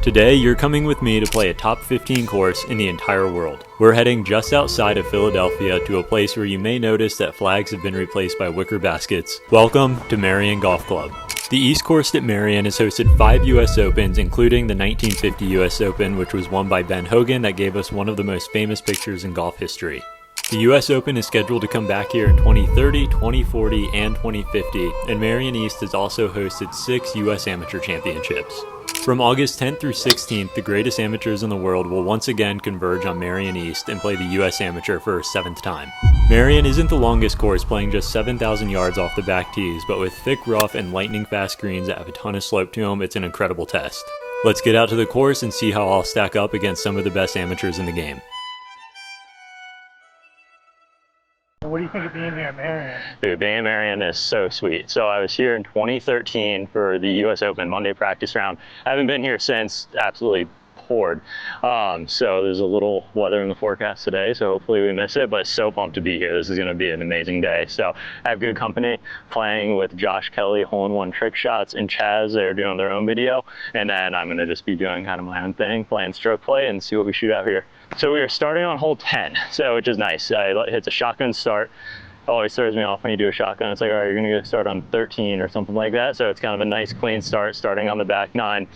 Today, you're coming with me to play a top 15 course in the entire world. We're heading just outside of Philadelphia to a place where you may notice that flags have been replaced by wicker baskets. Welcome to Merion Golf Club. The East Course at Merion has hosted 5 US Opens, including the 1950 US Open, which was won by Ben Hogan that gave us one of the most famous pictures in golf history. The US Open is scheduled to come back here in 2030, 2040, and 2050, and Merion East has also hosted 6 US Amateur Championships. From August 10th through 16th, the greatest amateurs in the world will once again converge on Merion East and play the US Amateur for a 7th time. Merion isn't the longest course, playing just 7,000 yards off the back tees, but with thick rough and lightning fast greens that have a ton of slope to them, it's an incredible test. Let's get out to the course and see how I'll stack up against some of the best amateurs in the game. What do you think of being here at Merion? Dude, being at Merion is so sweet. So I was here in 2013 for the US Open Monday practice round. I haven't been here since. Absolutely poured. So there's a little weather in the forecast today, so hopefully we miss it, but so pumped to be here. This is going to be an amazing day. So I have good company, playing with Josh Kelly, hole-in-one trick shots, and Chaz. They're doing their own video, and then I'm going to just be doing kind of my own thing, playing stroke play and see what we shoot out here. So we are starting on hole 10, which is nice. It's a shotgun start. Always throws me off when you do a shotgun. It's like, all right, you're going to start on 13 or something like that. So it's kind of a nice clean start, starting on the back 9.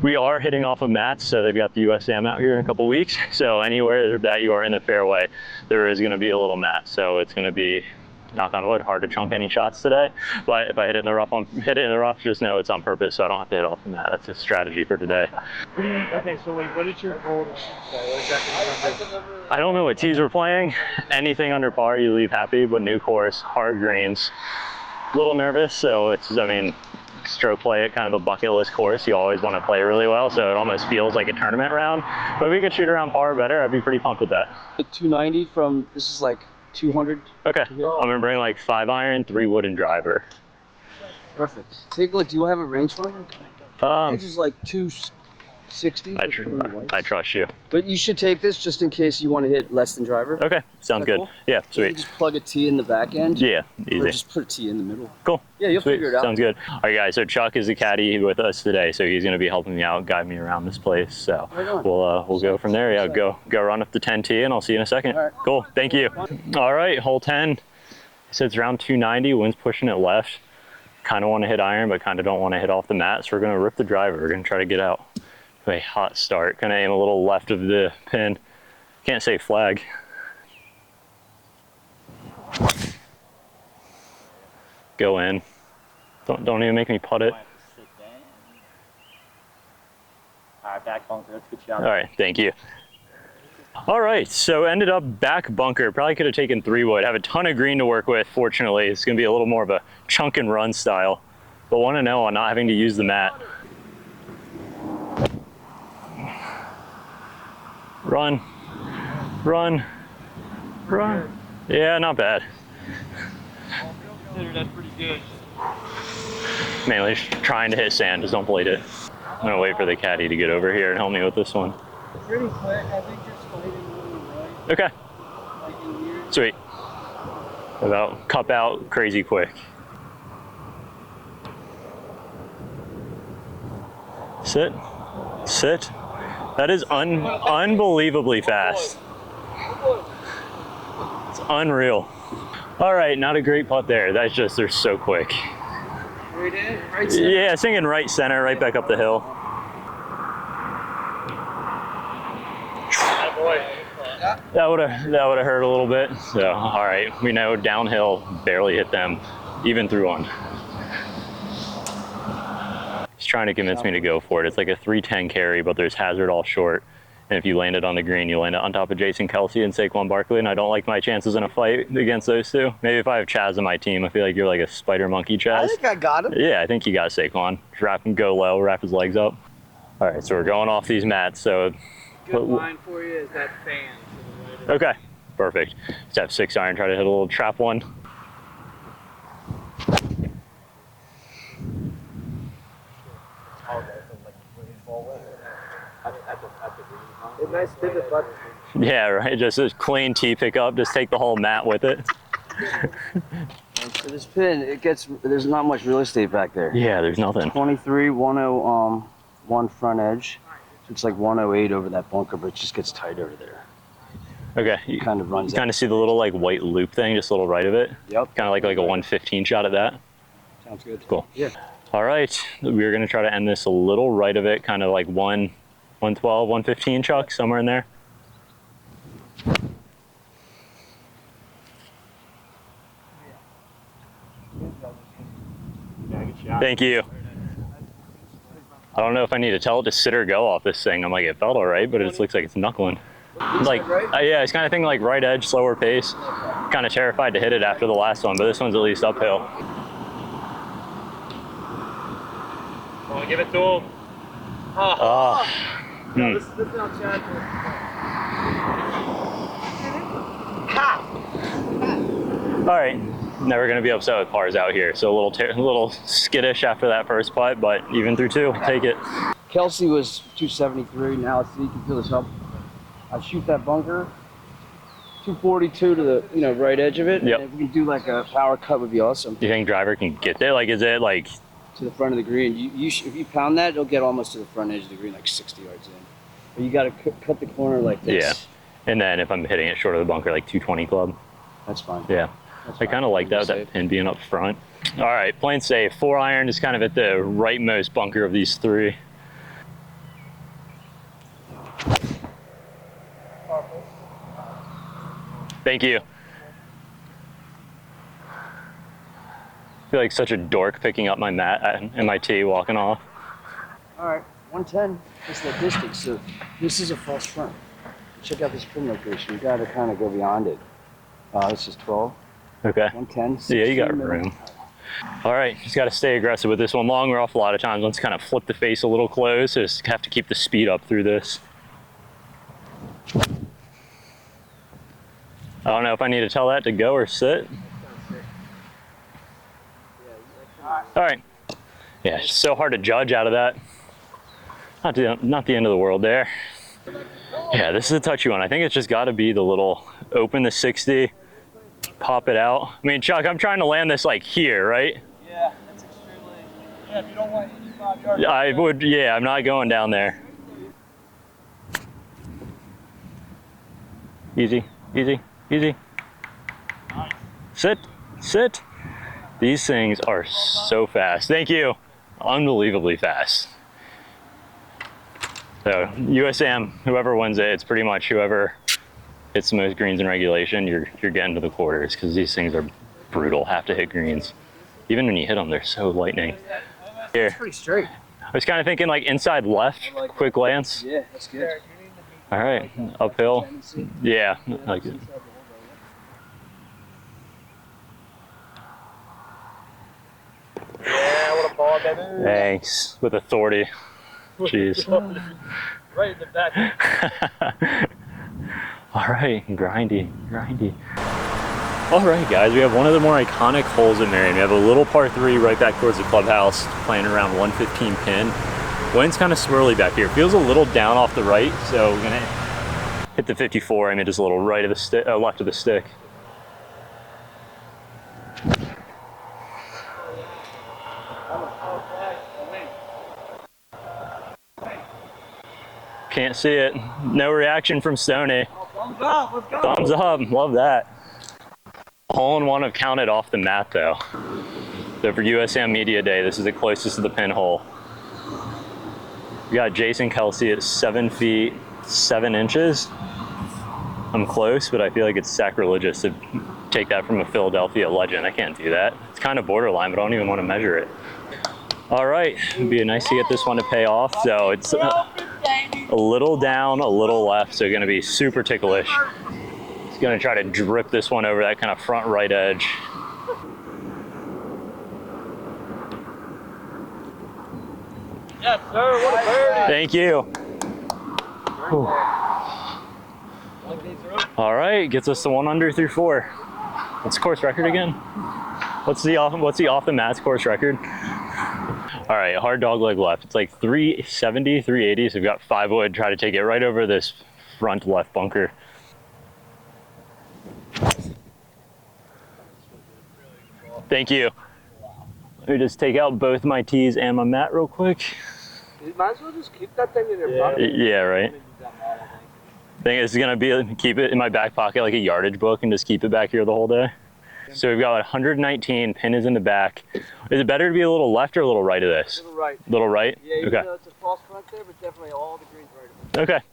We are hitting off of mats, so they've got the USAM out here in a couple weeks. So anywhere that you are in the fairway, there is going to be a little mat. So it's going to be, knock on wood, hard to chunk any shots today. But if I hit it in the rough, just know it's on purpose, so I don't have to hit off the mat. That's a strategy for today. Okay, so wait, what is your goal to shoot today? What exactly? I don't know what tees we're playing. Anything under par, you leave happy, but new course, hard greens. A little nervous, so it's, stroke play at kind of a bucket list course. You always want to play really well, so it almost feels like a tournament round. But if we could shoot around par better, I'd be pretty pumped with that. 290 from, this is like 200. Okay, I'm gonna bring like 5 iron, 3 wood, and driver. Perfect. Take a look, do you have a rangefinder? This is like 260. I trust you. But you should take this just in case you want to hit less than driver. Okay, sounds good. Cool? Yeah, sweet. You just plug a tee in the back end. Yeah, easy. Or just put a tee in the middle. Cool. Yeah, you'll Sweet. figure it out. Sounds good. All right, guys, so Chuck is the caddy with us today, so he's going to be helping me out, guide me around this place. So we'll go from there. Yeah, go run up the 10 tee, and I'll see you in a second. All right. Cool. Thank you. All right, hole 10. So it's around 290. Wind's pushing it left. Kind of want to hit iron, but kind of don't want to hit off the mat. So we're going to rip the driver. We're going to try to get out to a hot start. Kind of aim a little left of the pin. Can't say flag. Go in. Don't even make me putt it. All right, back bunker. That's a good shot. All right, thank you. All right, so ended up back bunker. Probably could have taken 3 wood. Have a ton of green to work with. Fortunately, it's going to be a little more of a chunk and run style. But want to know on not having to use the mat. Run, run, run. Yeah, not bad. That's pretty good. Mainly just trying to hit sand, just don't blade it. I'm gonna wait for the caddy to get over here and help me with this one. Pretty quick. I think you're sliding a little right. Okay, Like in here. sweet. About cup out crazy quick. Sit, sit. That is unbelievably fast. It's unreal. All right, not a great putt there. That's just, they're so quick. Right in, right center. Yeah, singing right center, right back up the hill. That would have hurt a little bit. So, all right, we know downhill, barely hit them, even through one. He's trying to convince me to go for it. It's like a 310 carry, but there's hazard all short. And if you land it on the green, you land it on top of Jason Kelsey and Saquon Barkley, and I don't like my chances in a fight against those two. Maybe if I have Chaz on my team, I feel like you're like a spider monkey, Chaz. I think I got him. Yeah, I think you got Saquon. Wrap him, go low, wrap his legs up. All right, so we're going off these mats. So Good line for you is that fan. okay, perfect. Just have 6 iron, try to hit a little trap one. Nice pivot button. Yeah, right. Just a clean tee pickup. Just take the whole mat with it. For this pin, there's not much real estate back there. Yeah, there's nothing. 23, 10, one front edge. It's like 108 over that bunker, but it just gets tight over there. Okay. You Kind of runs. kind of see the little like white loop thing, just a little right of it. Yep. Kind of like a 115 shot at that. Sounds good. Cool. Yeah. All right. We're gonna try to end this a little right of it, kind of like 112, 115, Chuck, somewhere in there. Thank you. I don't know if I need to tell it to sit or go off this thing. I'm like, it felt all right, but it just looks like it's knuckling. Like, yeah, it's kind of thing like right edge, slower pace. Kind of terrified to hit it after the last one, but this one's at least uphill. Well, give it to him. Oh. No, this is not Chad. All right, never gonna be upset with pars out here. So a little skittish after that first putt, but even through two, take it. Kelsey was 273. Now let's see, you can feel this up. I shoot that bunker. 242 to the right edge of it. Yep. And if we can do like a power cut, would be awesome. Do you think driver can get there? Like, is it like To the front of the green. If you pound that, it'll get almost to the front edge of the green, like 60 yards in. But you got to cut the corner like this. Yeah. And then if I'm hitting it short of the bunker, like 220 club. That's fine. Yeah. That's I fine. kind of like that, with Safe. that pin being up front. All right, playing safe. 4-iron is kind of at the rightmost bunker of these three. Thank you. I feel like such a dork picking up my mat and my tee walking off. All right, 110 is the distance. So this is a false front. Check out this pin location. You got to kind of go beyond it. This is 12. Okay. 110. Yeah, you got 16 room. All right, just got to stay aggressive with this one. Long or off a lot of times. Let's kind of flip the face a little close. So just have to keep the speed up through this. I don't know if I need to tell that to go or sit. All right. Yeah, it's so hard to judge out of that. Not the end of the world there. Yeah, this is a touchy one. I think it's just got to be the little open the 60, pop it out. I mean, Chuck, I'm trying to land this like here, right? Yeah, that's extremely. Yeah, if you don't want 85 yards. I would, yeah, I'm not going down there. Easy, easy, easy. Nice. Sit, sit. These things are so fast. Thank you. Unbelievably fast. So USAM, whoever wins it, it's pretty much whoever hits the most greens in regulation, you're getting to the quarters, because these things are brutal, have to hit greens. Even when you hit them, they're so lightning. Here, It's pretty straight. I was kind of thinking like inside left, quick glance. Yeah, that's good. All right, uphill. Yeah, I like it. Yeah, what a ball, baby. Thanks, with authority. Jeez. Right in the back. All right, grindy, grindy. All right, guys, we have one of the more iconic holes in Merion. We have a little par 3 right back towards the clubhouse, playing around 115 pin. Wind's kind of swirly back here. Feels a little down off the right, so we're gonna hit the 54. I mean, just a little right of the stick, left of the stick. Can't see it. No reaction from Stoney. Thumbs up, let's go. Thumbs up, love that. Hole in one have counted off the mat though. So for USAM Media Day, this is the closest to the pinhole. We got Jason Kelsey at 7 feet 7 inches. I'm close, but I feel like it's sacrilegious to take that from a Philadelphia legend. I can't do that. It's kind of borderline, but I don't even want to measure it. All right, it'd be nice to get this one to pay off. So it's a little down, a little left, so gonna be super ticklish. It's gonna try to drip this one over that kind of front right edge. Yes, sir, what a birdie. Thank you. Whew. All right, gets us to 1 under through 4. What's the course record again? What's the off the mats course record? All right, hard dog leg left. It's like 370, 380. So we've got 5 wood. Try to take it right over this front left bunker. Thank you. Let me just take out both my tees and my mat real quick. You might as well just keep that thing in your pocket. Yeah, right. Thing is gonna be keep it in my back pocket like a yardage book and just keep it back here the whole day. So we've got 119, pin is in the back. Is it better to be a little left or a little right of this? Little right. Little right? Yeah, even Okay. though it's a false front there, but definitely all the greens right of it. Okay.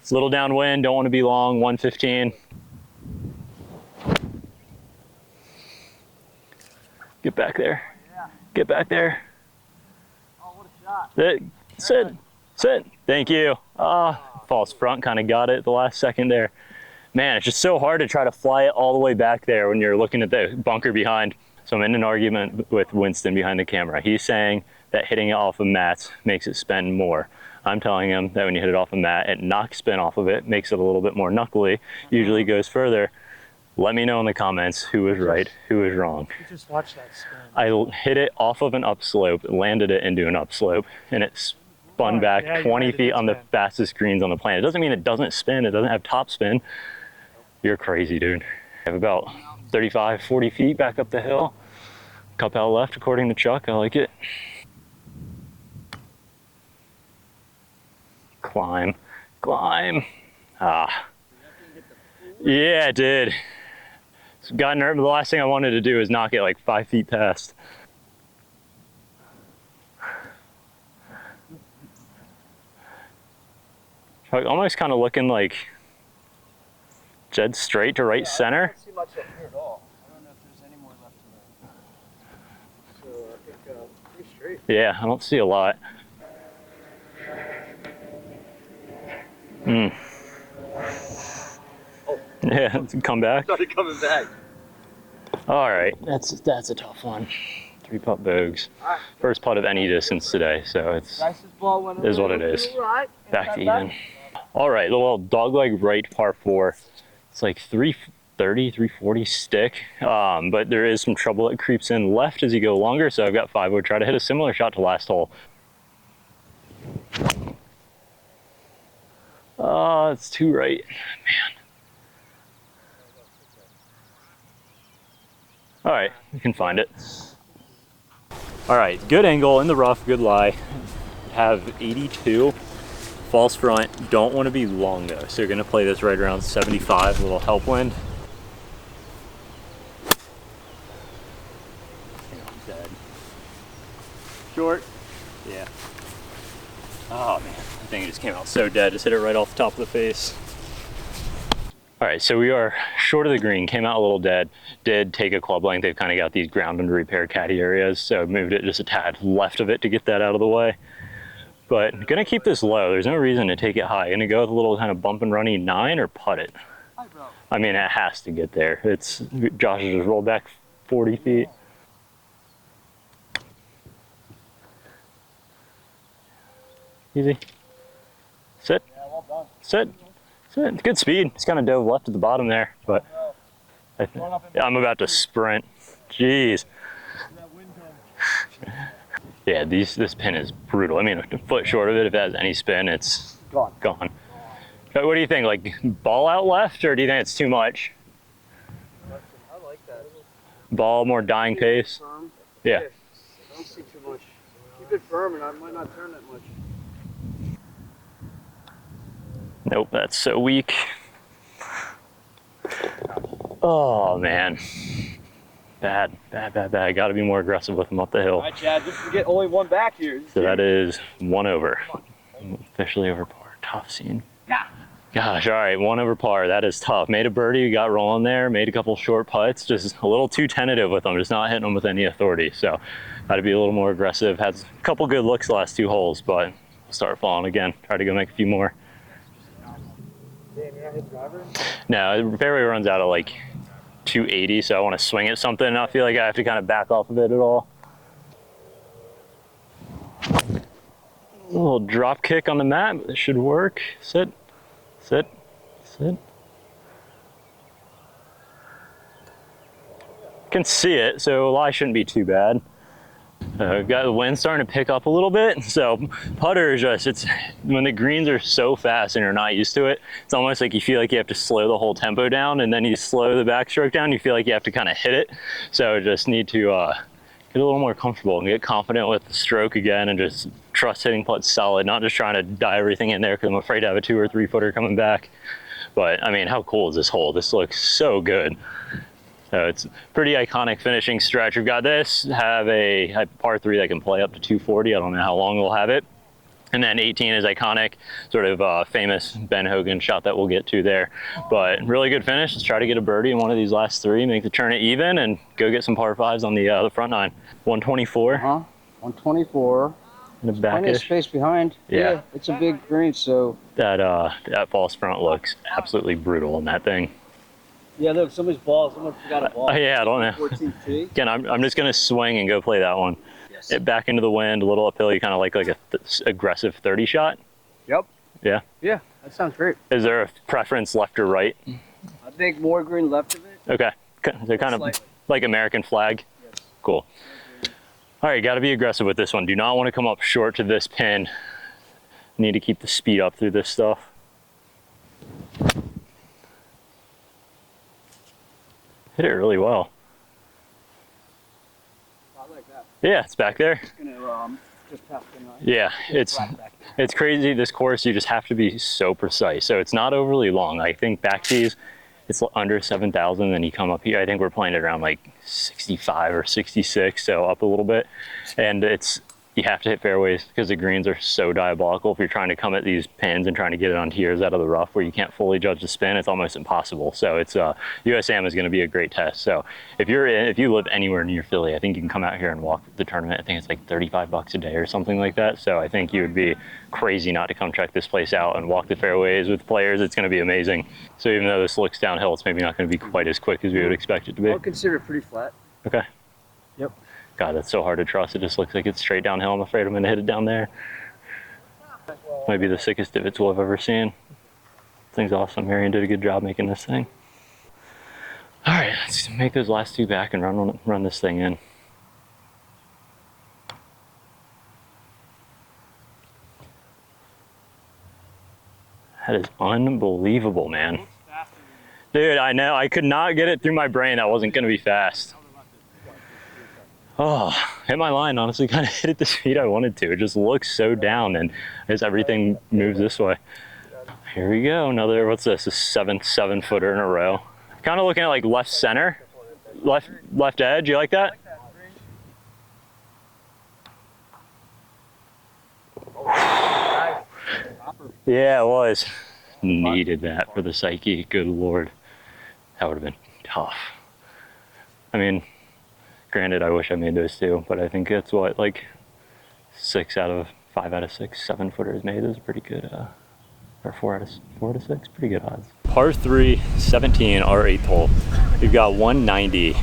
It's a little downwind, don't want to be long, 115. Get back there. Get back there. Oh, what a shot. Sit. Thank you. False front, kind of got it at the last second there. Man, it's just so hard to try to fly it all the way back there when you're looking at the bunker behind. So I'm in an argument with Winston behind the camera. He's saying that hitting it off of mats makes it spin more. I'm telling him that when you hit it off a mat, it knocks spin off of it, makes it a little bit more knuckly, usually goes further. Let me know in the comments who was right, who was wrong. You just watch that spin. I hit it off of an upslope, landed it into an upslope, and it spun back Yeah, 20 it feet did on the spin. fastest greens on the planet. It doesn't mean it doesn't spin, it doesn't have top spin. You're crazy, dude. I have about 35, 40 feet back up the hill. Cup out left, according to Chuck. I like it. Climb. Ah. Yeah, it did. Got nervous. The last thing I wanted to do is knock it like 5 feet past. Almost kind of looking like dead straight to right center. I don't see much up here at all. I don't know if there's any more left to the. So I think pretty straight. Yeah, I don't see a lot. Yeah, come back. Started coming back. All right, that's a tough one. 3 putt bogeys. First putt of any distance today, so it's Nicest ball went is what it is. Right. Back to even. All right, the little dogleg right par 4. It's like 330, 340 stick, but there is some trouble that creeps in left as you go longer, so I've got 5 wood. Try to hit a similar shot to last hole. Oh, it's too right, man. All right, we can find it. All right, good angle in the rough, good lie. Have 82, false front. Don't want to be long though, so you're gonna play this right around 75, a little help wind. Dead. Short, yeah. Oh man, that thing just came out so dead. Just hit it right off the top of the face. All right, so we are short of the green, came out a little dead. Did take a club length. They've kind of got these ground and repair caddy areas, so moved it just a tad left of it to get that out of the way. But gonna keep this low. There's no reason to take it high. Gonna go with a little kind of bump and runny 9 or putt it. I mean, it has to get there. It's Josh has just rolled back 40 feet. Easy. Sit. Yeah, well done. Sit. Sit. Good speed. It's kind of dove left at the bottom there, but I'm about to sprint. Jeez. Yeah, this pin is brutal. I mean, a foot short of it, if it has any spin, it's gone. But what do you think? Like ball out left, or do you think it's too much? I like that. Ball more dying pace. Firm. Yeah. I don't see too much. Keep it firm, and I might not turn that much. Nope, that's so weak. Oh man. Bad. Gotta be more aggressive with them up the hill. All right, Chad, just forget only one back here. So that is 1 over. Officially over par. Tough scene. Yeah. Gosh, all right, 1 over par. That is tough. Made a birdie, got rolling there, made a couple short putts, just a little too tentative with them, just not hitting them with any authority. So got to be a little more aggressive. Had a couple good looks the last 2 holes, but we'll start falling again. Try to go make a few more. Damn, you're not hitting driver? No, the fairway runs out at like 280, so I want to swing at something and not feel like I have to kind of back off of it at all. A little drop kick on the mat, but this should work. Sit. Can see it, so lie shouldn't be too bad. Got the wind starting to pick up a little bit, so putter is just, it's when the greens are so fast and you're not used to it, it's almost like you feel like you have to slow the whole tempo down, and then you slow the backstroke down, you feel like you have to kind of hit it. So just need to get a little more comfortable and get confident with the stroke again and just trust hitting putts solid, not just trying to die everything in there because I'm afraid to have a 2 or 3 footer coming back. But I mean, how cool is this hole? This looks so good. So it's a pretty iconic finishing stretch. We've got this, have a par 3 that can play up to 240. I don't know how long we'll have it. And then 18 is iconic, sort of famous Ben Hogan shot that we'll get to there. But really good finish. Let's try to get a birdie in one of these last 3, make the turn it even, and go get some par 5s on the front 9. 124. 124. In the Plenty of backish. space behind. Yeah. It's a big green, so. That false front looks absolutely brutal in that thing. Yeah, look, someone forgot a ball. Yeah, I don't know. 14 feet. Again, I'm just gonna swing and go play that one. Yes. It back into the wind, a little uphill. You kind of like a aggressive 30 shot. Yep. Yeah. Yeah, that sounds great. Is there a preference left or right? I think more green left of it. Okay. So kind of Slightly. like American flag. Yes. Cool. All right, got to be aggressive with this one. Do not want to come up short to this pin. Need to keep the speed up through this stuff. Hit it really well. I like that. Yeah, it's back there. It's gonna just pass the line. Yeah, it's crazy. This course, you just have to be so precise. So it's not overly long. I think back tees, it's under 7,000. Then you come up here. I think we're playing it around like 65 or 66, so up a little bit. And you have to hit fairways because the greens are so diabolical. If you're trying to come at these pins and trying to get it on tiers out of the rough where you can't fully judge the spin, it's almost impossible. So it's USAM is going to be a great test. So if you live anywhere near Philly, I think you can come out here and walk the tournament. I think it's like $35 a day or something like that. So I think you would be crazy not to come check this place out and walk the fairways with players. It's going to be amazing. So even though this looks downhill, it's maybe not going to be quite as quick as we would expect it to be. I'll consider it pretty flat. Okay. Yep. God, that's so hard to trust. It just looks like it's straight downhill. I'm afraid I'm going to hit it down there. Might be the sickest divots we'll have ever seen. Thing's awesome. Merion did a good job making this thing. All right, let's make those last 2 back and run this thing in. That is unbelievable, man. Dude, I know. I could not get it through my brain that wasn't going to be fast. Oh, hit my line, honestly, kind of hit it the speed I wanted to. It just looks so down, and as everything moves this way. Here we go, another, what's this, a 7th 7-footer in a row. Kind of looking at like left center, left edge, you like that? Yeah, it was. Needed that for the psyche, good Lord. That would have been tough. I mean, granted, I wish I made those 2, but I think that's what, like 5 out of 6 7-footers made. Those are pretty good, or 4 out of 6, pretty good odds. Par 3, 17, our 8th hole. We've got 190.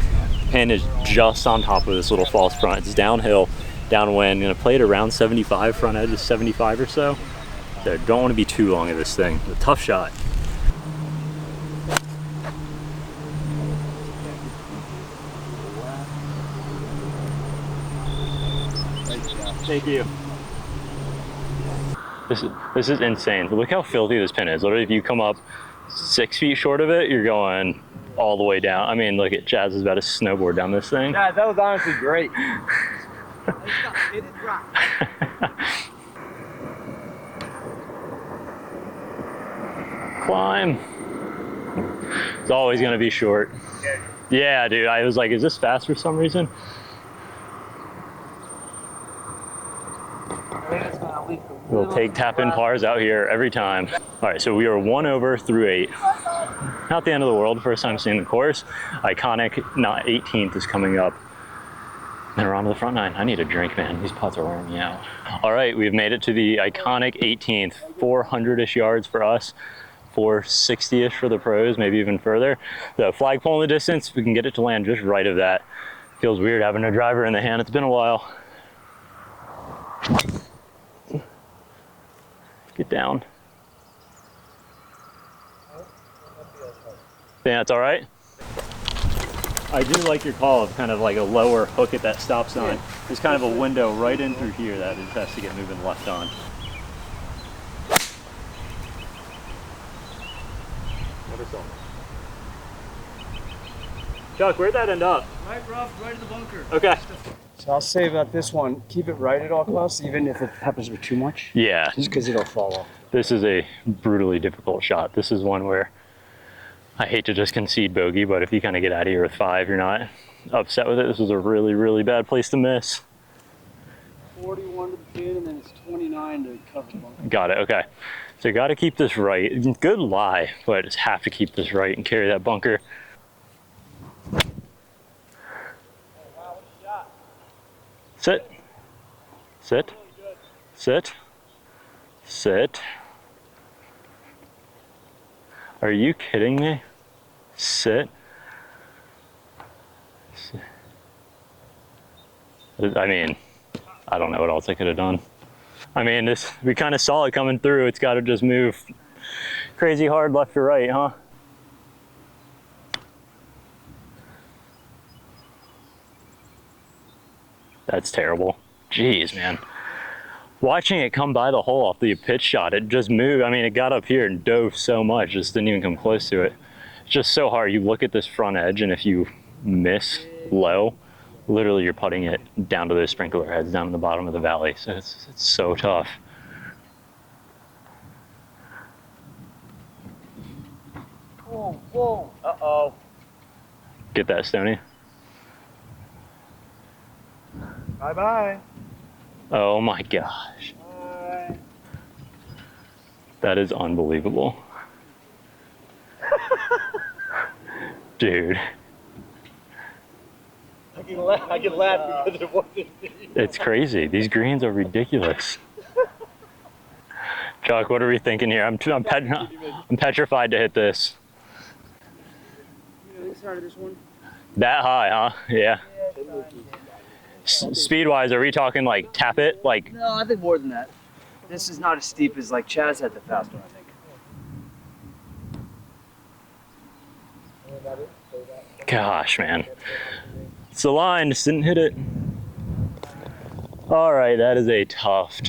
Pin is just on top of this little false front. It's downhill, downwind. Gonna play it around 75, front edge is 75 or so. So don't want to be too long of this thing. A tough shot. Thank you. This is insane. Look how filthy this pin is. Literally, if you come up 6 feet short of it, you're going all the way down. I mean, look at Chaz is about to snowboard down this thing. Yeah, that was honestly great. Climb. It's always gonna be short. Yeah, dude. I was like, is this fast for some reason? We'll take tap-in pars out here every time. All right, so we are 1 over through 8. Not the end of the world. First time seeing the course. Iconic, not 18th is coming up. And we're on to the front 9. I need a drink, man. These putts are wearing me out. All right, we've made it to the iconic 18th. 400-ish yards for us. 460-ish for the pros, maybe even further. The flagpole in the distance, we can get it to land just right of that. Feels weird having a driver in the hand. It's been a while. Get down. Yeah, that's all right. I do like your call of kind of like a lower hook at that stop sign. Yeah. There's kind of a window right in through here that it has to get moving left on. Chuck, where'd that end up? Right rough, right in the bunker. Okay. So I'll say about this one, keep it right at all costs, even if it happens to be too much. Yeah, Just because it'll fall off. this is a brutally difficult shot. This is one where I hate to just concede bogey, but if you kind of get out of here with 5, you're not upset with it. This was a really, really bad place to miss. 41 to the pin, and then it's 29 to cover the bunker. Got it, okay. So you gotta keep this right. Good lie, but just have to keep this right and carry that bunker. Sit. Sit. Sit. Sit. Are you kidding me? Sit. I mean, I don't know what else I could have done. I mean, we kind of saw it coming through. It's got to just move crazy hard left to right, huh? That's terrible. Jeez, man. Watching it come by the hole off the pitch shot, it just moved. I mean, it got up here and dove so much, just didn't even come close to it. It's just so hard. You look at this front edge, and if you miss low, literally you're putting it down to those sprinkler heads down in the bottom of the valley. So it's so tough. Whoa, whoa. Uh-oh. Get that, Stoney. Bye-bye. Oh my gosh. Bye. That is unbelievable. Dude. I can laugh because it wasn't me. It's crazy. These greens are ridiculous. Chuck, what are we thinking here? I'm petrified to hit this. You know, the start of this one? That high, huh? Yeah. Speed-wise, are we talking like tap it? Like, No, I think more than that. This is not as steep as like Chaz had the fast one, I think. gosh, man. It's the line, just didn't hit it. All right, that is a tough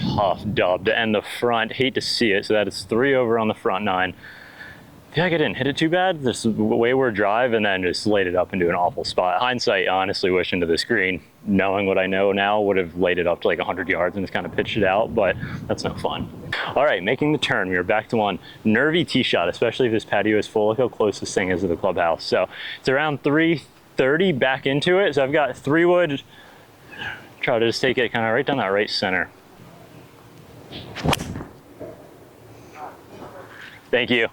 dub to end the front. Hate to see it. So that is 3 over on the front 9. I feel like I didn't hit it too bad. Just wayward drive and then just laid it up into an awful spot. Hindsight, honestly, wish into this green, knowing what I know now, would have laid it up to like 100 yards and just kind of pitched it out, but that's no fun. All right, making the turn. We are back to one nervy tee shot, especially if this patio is full. Look how close this thing is to the clubhouse. So it's around 330 back into it. So I've got 3 wood. Try to just take it kind of right down that right center. Thank you.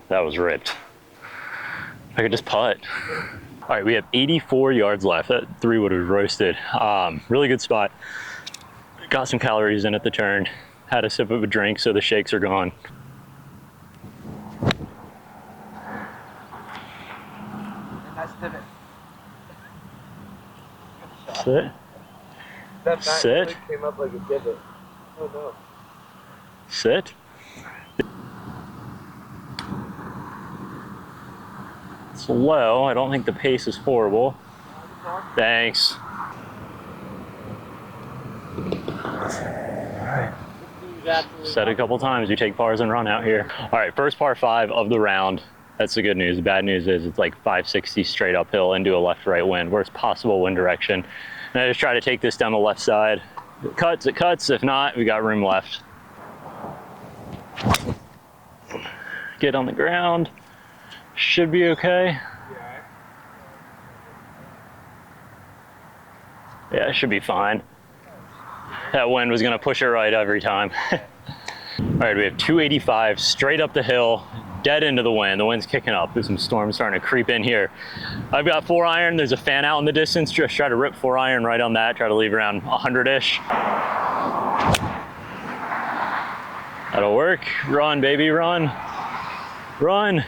That was ripped. I could just putt. All right, we have 84 yards left. That 3 wood was roasted. Really good spot. Got some calories in at the turn. Had a sip of a drink, so the shakes are gone. Nice pivot. Sit. That Sit. came up like a divot. Oh no. Sit. It's low. I don't think the pace is horrible. Thanks. Said it a couple times, you take pars and run out here. All right, first par 5 of the round. That's the good news. The bad news is it's like 560 straight uphill into a left-right wind, worst possible wind direction. And I just try to take this down the left side. If it cuts, it cuts. If not, we got room left. Get on the ground. Should be okay. Yeah, it should be fine. That wind was gonna push it right every time. All right, we have 285 straight up the hill, dead into the wind. The wind's kicking up. There's some storms starting to creep in here. I've got 4 iron. There's a fan out in the distance. Just try to rip 4 iron right on that. Try to leave around 100-ish. That'll work. Run, baby, run. Run.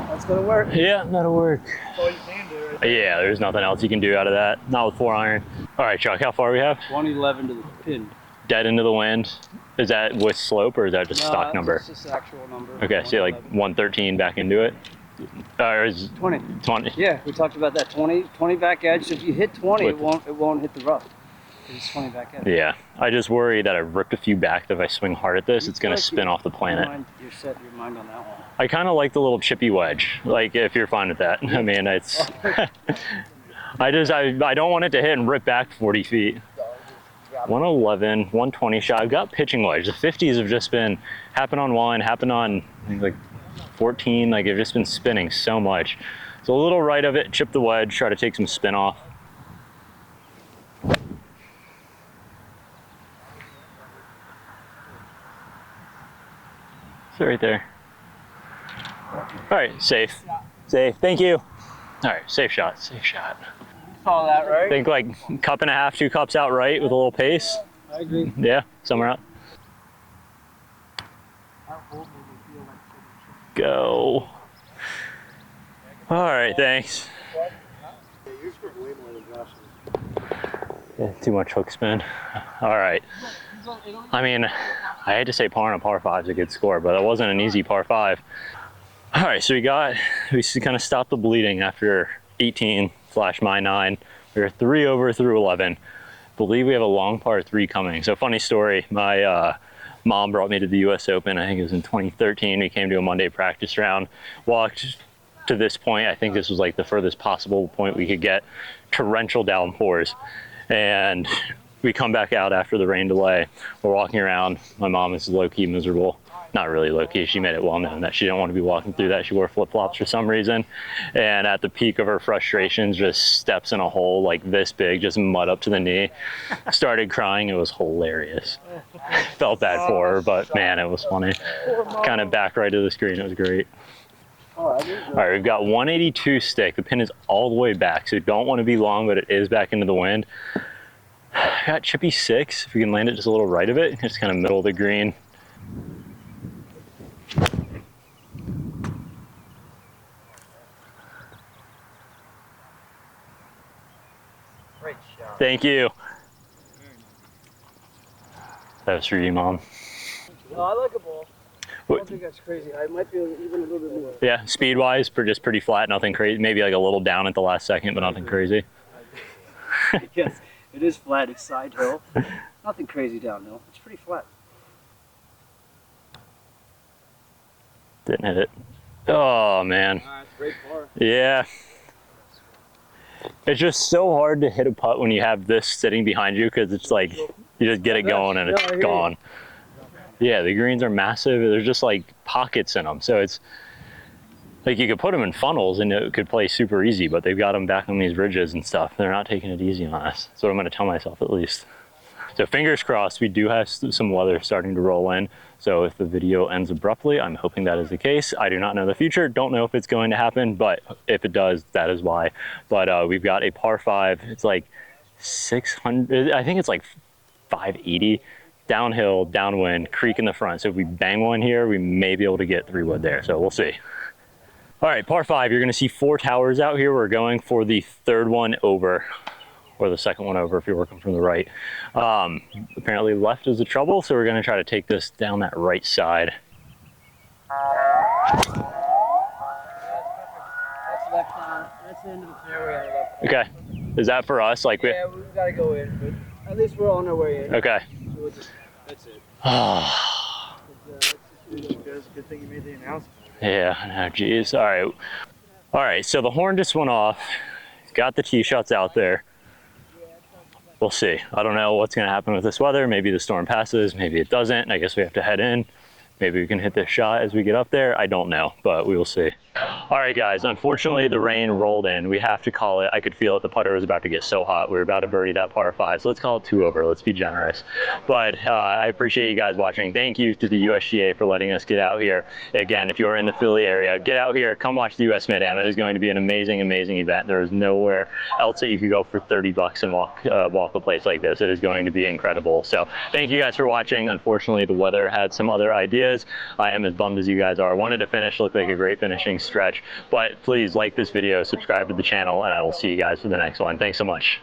That's gonna work. Yeah, that'll work. That's all you can do, right? Yeah, there's nothing else you can do out of that. Not with 4 iron. All right, Chuck, how far we have? 111 to the pin. Dead into the wind. Is that with slope or is that just stock number? It's just actual number. Okay, so like 113 back into it? Or is 20. 20? Yeah, we talked about that. 20 back edge. So if you hit 20, it won't hit the rough. It's swinging back at Yeah, I just worry that I've ripped a few back, that if I swing hard at this, it's going to spin off the planet. You're set your mind on that one. I kind of like the little chippy wedge, like if you're fine with that. I mean, it's, I don't want it to hit and rip back 40 feet. 111, 120 shot. I've got pitching wedge. The 50s have just been happen on one, happen on I think like 14. Like, they've just been spinning so much. So a little right of it, chip the wedge, try to take some spin off. So right there. All right, safe. Safe, thank you. All right, safe shot, safe shot. Saw that, right? I think like cup and a half, 2 cups out right with a little pace. I agree. Yeah, somewhere out. Go. All right, thanks. Yeah, too much hook spin. All right. I mean, I had to say par on a par 5 is a good score, but it wasn't an easy par 5. All right, so we kind of stopped the bleeding after 18/my 9. We were 3 over through 11. Believe we have a long par 3 coming. So funny story, my mom brought me to the US Open. I think it was in 2013. We came to a Monday practice round, walked to this point. I think this was like the furthest possible point we could get. Torrential downpours. And we come back out after the rain delay. We're walking around. My mom is low-key miserable. Not really low-key. She made it well known that she didn't want to be walking through that. She wore flip-flops for some reason. And at the peak of her frustrations, just steps in a hole like this big, just mud up to the knee. Started crying. It was hilarious. Felt bad for her, but man, it was funny. Kind of back right to the screen. It was great. All right, we've got 182 stick. The pin is all the way back, so you don't want to be long, but it is back into the wind. I got chippy 6. If we can land it just a little right of it, it's kind of middle of the green. Great shot. Thank you. That was for you, Mom. No, I like a ball. I What- don't think that's crazy. I might be even a little bit more. Yeah, speed-wise, just pretty flat, nothing crazy. Maybe like a little down at the last second, but nothing crazy. Yes, it is flat. It's side hill. Nothing crazy downhill. It's pretty flat. Didn't hit it. Oh, man. It's a great par. Yeah. It's just so hard to hit a putt when you have this sitting behind you, because it's like you just get it going and it's gone. Yeah, the greens are massive. There's just like pockets in them. So it's like you could put them in funnels and it could play super easy, but they've got them back on these ridges and stuff. They're not taking it easy on us. That's what I'm going to tell myself at least. So fingers crossed, we do have some weather starting to roll in. So if the video ends abruptly, I'm hoping that is the case. I do not know the future. Don't know if it's going to happen, but if it does, that is why. But we've got a par 5. It's like 600, I think it's like 580. Downhill, downwind, creek in the front. So if we bang one here, we may be able to get 3-wood there. So we'll see. All right, par 5, you're gonna see 4 towers out here. We're going for the 3rd one over, or the 2nd one over if you're working from the right. Apparently left is the trouble, so we're gonna try to take this down that right side. That's left on. That's the end of the fairway on the left. Okay, is that for us? Like, Yeah, we've got to go in, but at least we're on our way in. okay. So we'll just, that's it. It's a good thing you made the announcement. Yeah, no, geez. All right. All right, so the horn just went off. Got the tee shots out there. We'll see. I don't know what's going to happen with this weather. Maybe the storm passes, maybe it doesn't. I guess we have to head in. Maybe we can hit this shot as we get up there. I don't know, but we will see. All right, guys, unfortunately the rain rolled in. We have to call it. I could feel it. The putter was about to get so hot. We were about to birdie that par 5. So let's call it 2 over. Let's be generous. But I appreciate you guys watching. Thank you to the USGA for letting us get out here. Again, if you're in the Philly area, get out here. Come watch the US Mid-Am. It is going to be an amazing, amazing event. There is nowhere else that you could go for 30 bucks and walk a place like this. It is going to be incredible. So thank you guys for watching. Unfortunately, the weather had some other ideas. I am as bummed as you guys are. I wanted to finish, look like a great finishing stretch, but please like this video, subscribe to the channel, and I will see you guys for the next one. Thanks so much.